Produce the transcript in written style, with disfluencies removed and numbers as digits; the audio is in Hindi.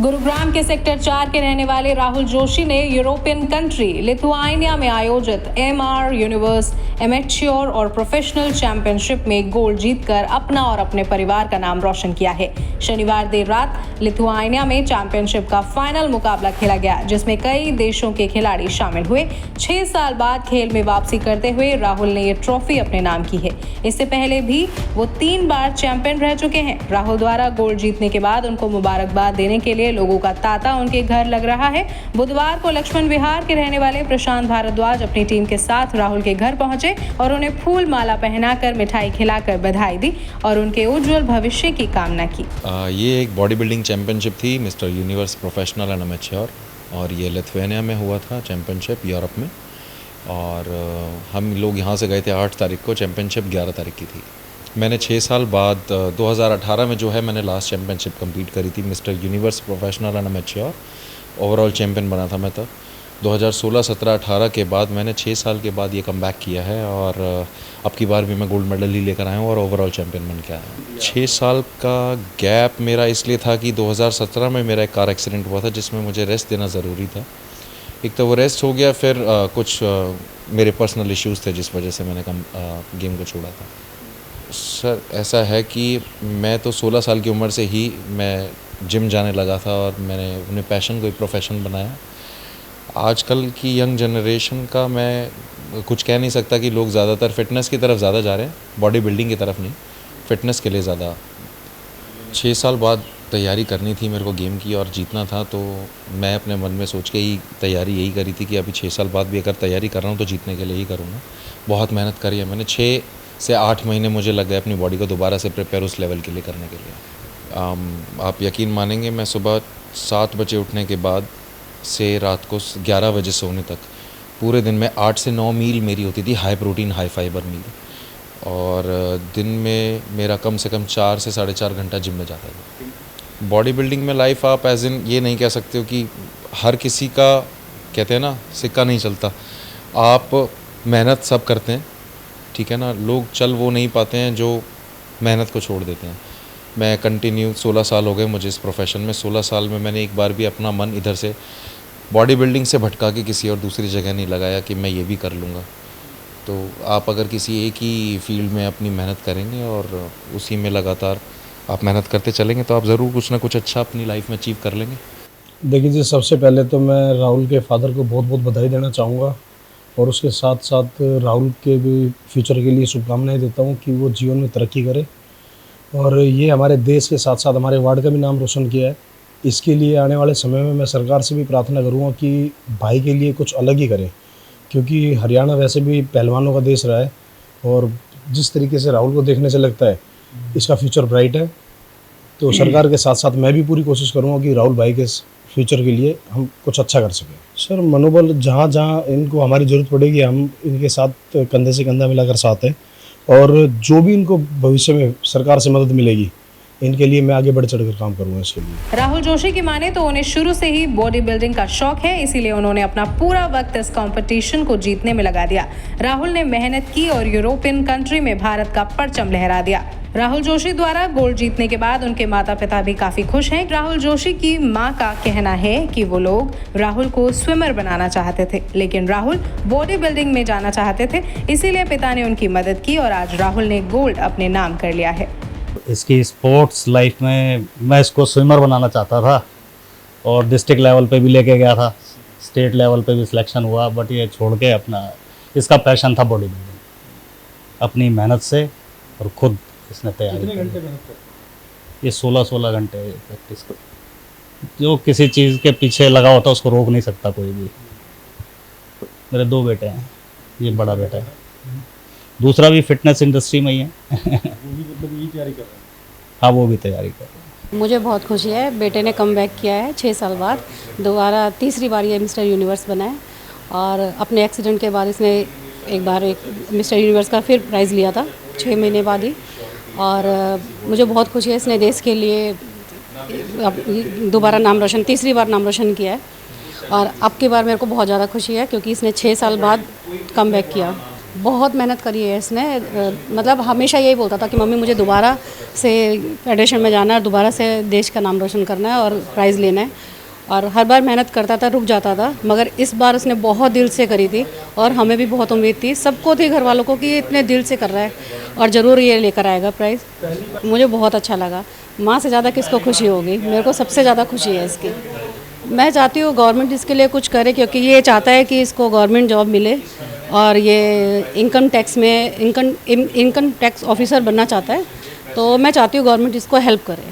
गुरुग्राम के सेक्टर 4 के रहने वाले राहुल जोशी ने यूरोपियन कंट्री लिथुआनिया में आयोजित MR यूनिवर्स एमेच्योर और प्रोफेशनल चैंपियनशिप में गोल्ड जीतकर अपना और अपने परिवार का नाम रोशन किया है। शनिवार देर रात लिथुआनिया में चैंपियनशिप का फाइनल मुकाबला खेला गया, जिसमें कई देशों के खिलाड़ी शामिल हुए। 6 साल बाद खेल में वापसी करते हुए राहुल ने ये ट्रॉफी अपने नाम की है। इससे पहले भी वो 3 बार चैंपियन रह चुके हैं। राहुल द्वारा गोल्ड जीतने के बाद उनको मुबारकबाद देने के लिए लोगों का तांता उनके घर लग रहा है। बुधवार को लक्ष्मण विहार के रहने वाले प्रशांत भारद्वाज अपनी टीम के साथ राहुल के घर पहुंचे और उन्हें फूल माला पहनाकर मिठाई खिलाकर बधाई दी और उनके उज्जवल भविष्य की कामना की। ये एक बॉडी बिल्डिंग चैंपियनशिप थी, mister universe professional and amateur, और ये लिथुआनिया में हुआ था चैंपियनशिप यूरोप में। और हम लोग यहाँ से गए थे 8 तारीख को, चैंपियनशिप 11 तारीख की थी। मैंने 6 साल बाद 2018 में जो है मैंने लास्ट चैंपियनशिप कंप्लीट करी थी, mister universe professional and amateur. Overall champion बना था मैं तब। 2016, 17, 18 के बाद मैंने 6 साल के बाद ये कमबैक किया है और अब की बार भी मैं गोल्ड मेडल ही लेकर आया हूँ और ओवरऑल चैंपियन बन के आया हूँ। 6 साल का गैप मेरा इसलिए था कि 2017 में मेरा एक कार एक्सीडेंट हुआ था, जिसमें मुझे रेस्ट देना ज़रूरी था। एक तो वो रेस्ट हो गया, फिर कुछ मेरे पर्सनल इश्यूज़ थे जिस वजह से मैंने गेम को छोड़ा था। सर, ऐसा है कि मैं तो 16 साल की उम्र से ही मैं जिम जाने लगा था और मैंने अपने पैशन को एक प्रोफेशन बनाया। आजकल की यंग जनरेशन का मैं कुछ कह नहीं सकता कि लोग ज़्यादातर फ़िटनेस की तरफ ज़्यादा जा रहे हैं, बॉडी बिल्डिंग की तरफ नहीं, फ़िटनेस के लिए ज़्यादा। 6 साल बाद तैयारी करनी थी मेरे को गेम की और जीतना था, तो मैं अपने मन में सोच के ही तैयारी यही करी थी कि अभी 6 साल बाद भी अगर तैयारी कर रहा हूँ तो जीतने के लिए ही करूँगा। बहुत मेहनत करी है मैंने, 6 से 8 महीने मुझे लग गए अपनी बॉडी को दोबारा से प्रिपेयर उस लेवल के लिए करने के लिए। आप यकीन मानेंगे, मैं सुबह 7 बजे उठने के बाद से रात को 11 बजे सोने तक पूरे दिन में 8 से 9 मील मेरी होती थी, हाई प्रोटीन हाई फाइबर मील। और दिन में मेरा कम से कम 4 से 4.5 घंटा जिम में जाता था। बॉडी बिल्डिंग में लाइफ आप एज इन ये नहीं कह सकते हो कि हर किसी का, कहते हैं ना, सिक्का नहीं चलता। आप मेहनत सब करते हैं, ठीक है ना, लोग चल वो नहीं पाते हैं जो मेहनत को छोड़ देते हैं। मैं कंटिन्यू 16 साल हो गए मुझे इस प्रोफेशन में। 16 साल में मैंने एक बार भी अपना मन इधर से बॉडी बिल्डिंग से भटका के किसी और दूसरी जगह नहीं लगाया कि मैं ये भी कर लूँगा। तो आप अगर किसी एक ही फील्ड में अपनी मेहनत करेंगे और उसी में लगातार आप मेहनत करते चलेंगे तो आप ज़रूर कुछ ना कुछ अच्छा अपनी लाइफ में अचीव कर लेंगे। देखिए जी, सबसे पहले तो मैं राहुल के फादर को बहुत बहुत बधाई देना चाहूँगा और उसके साथ साथ राहुल के भी फ्यूचर के लिए शुभकामनाएं देता हूँ कि वो जीवन में तरक्की करे और ये हमारे देश के साथ साथ हमारे वार्ड का भी नाम रोशन किया है। इसके लिए आने वाले समय में मैं सरकार से भी प्रार्थना करूँगा कि भाई के लिए कुछ अलग ही करें, क्योंकि हरियाणा वैसे भी पहलवानों का देश रहा है और जिस तरीके से राहुल को देखने से लगता है इसका फ्यूचर ब्राइट है। तो सरकार के साथ साथ मैं भी पूरी कोशिश करूँगा कि राहुल भाई के फ्यूचर के लिए हम कुछ अच्छा कर सकें। सर, मनोबल जहाँ जहाँ इनको हमारी ज़रूरत पड़ेगी हम इनके साथ कंधे से कंधा मिलाकर साथ हैं और जो भी इनको भविष्य में सरकार से मदद मिलेगी इनके लिए मैं आगे बढ़ चढ़कर काम करूँगा इसके लिए। राहुल जोशी की माने तो उन्हें शुरू से ही बॉडी बिल्डिंग का शौक है, इसीलिए उन्होंने अपना पूरा वक्त इस कंपटीशन को जीतने में लगा दिया। राहुल ने मेहनत की और यूरोपियन कंट्री में भारत का परचम लहरा दिया। राहुल जोशी द्वारा गोल्ड जीतने के बाद उनके माता पिता भी काफी खुश हैं। राहुल जोशी की मां का कहना है कि वो लोग राहुल को स्विमर बनाना चाहते थे, लेकिन राहुल बॉडी बिल्डिंग में जाना चाहते थे, इसीलिए पिता ने उनकी मदद की और आज राहुल ने गोल्ड अपने नाम कर लिया है। इसकी स्पोर्ट्स लाइफ में मैं इसको स्विमर बनाना चाहता था और डिस्ट्रिक्ट लेवल पे भी लेके गया था, स्टेट लेवल पे भी सिलेक्शन हुआ, बट ये छोड़ के अपना इसका पैशन था बॉडी बिल्डिंग। अपनी मेहनत से और खुद इसने तैयारी की। ये 16 घंटे प्रैक्टिस कर, जो किसी चीज़ के पीछे लगा होता उसको रोक नहीं सकता कोई भी। मेरे 2 बेटे हैं, ये बड़ा बेटा है, दूसरा भी फिटनेस इंडस्ट्री में ही है। वो भी मतलब यही तैयारी कर रहा है? हाँ, वो भी तैयारी कर रहा है। मुझे बहुत खुशी है, बेटे ने कमबैक किया है 6 साल बाद, दोबारा तीसरी बार ये मिस्टर यूनिवर्स बना है और अपने एक्सीडेंट के बाद इसने एक बार मिस्टर यूनिवर्स का फिर प्राइज़ लिया था 6 महीने बाद ही। और मुझे बहुत खुशी है, इसने देश के लिए दोबारा नाम रोशन, तीसरी बार नाम रोशन किया है और अब की बार मेरे को बहुत ज़्यादा खुशी है क्योंकि इसने 6 साल बाद कमबैक किया। बहुत मेहनत करी है इसने, मतलब हमेशा यही बोलता था कि मम्मी मुझे दोबारा से फेडरेशन में जाना है और दोबारा से देश का नाम रोशन करना है और प्राइज़ लेना है। और हर बार मेहनत करता था, रुक जाता था, मगर इस बार उसने बहुत दिल से करी थी और हमें भी बहुत उम्मीद थी, सबको थी घर वालों को कि ये इतने दिल से कर रहा है और ज़रूर ये लेकर आएगा प्राइज़। मुझे बहुत अच्छा लगा। माँ से ज़्यादा किसको खुशी होगी, मेरे को सबसे ज़्यादा खुशी है इसकी। मैं चाहती हूँ गवर्नमेंट इसके लिए कुछ करे, क्योंकि ये चाहता है कि इसको गवर्नमेंट जॉब मिले और ये इनकम टैक्स में इनकम टैक्स ऑफिसर बनना चाहता है। तो मैं चाहती हूँ गवर्नमेंट इसको हेल्प करे।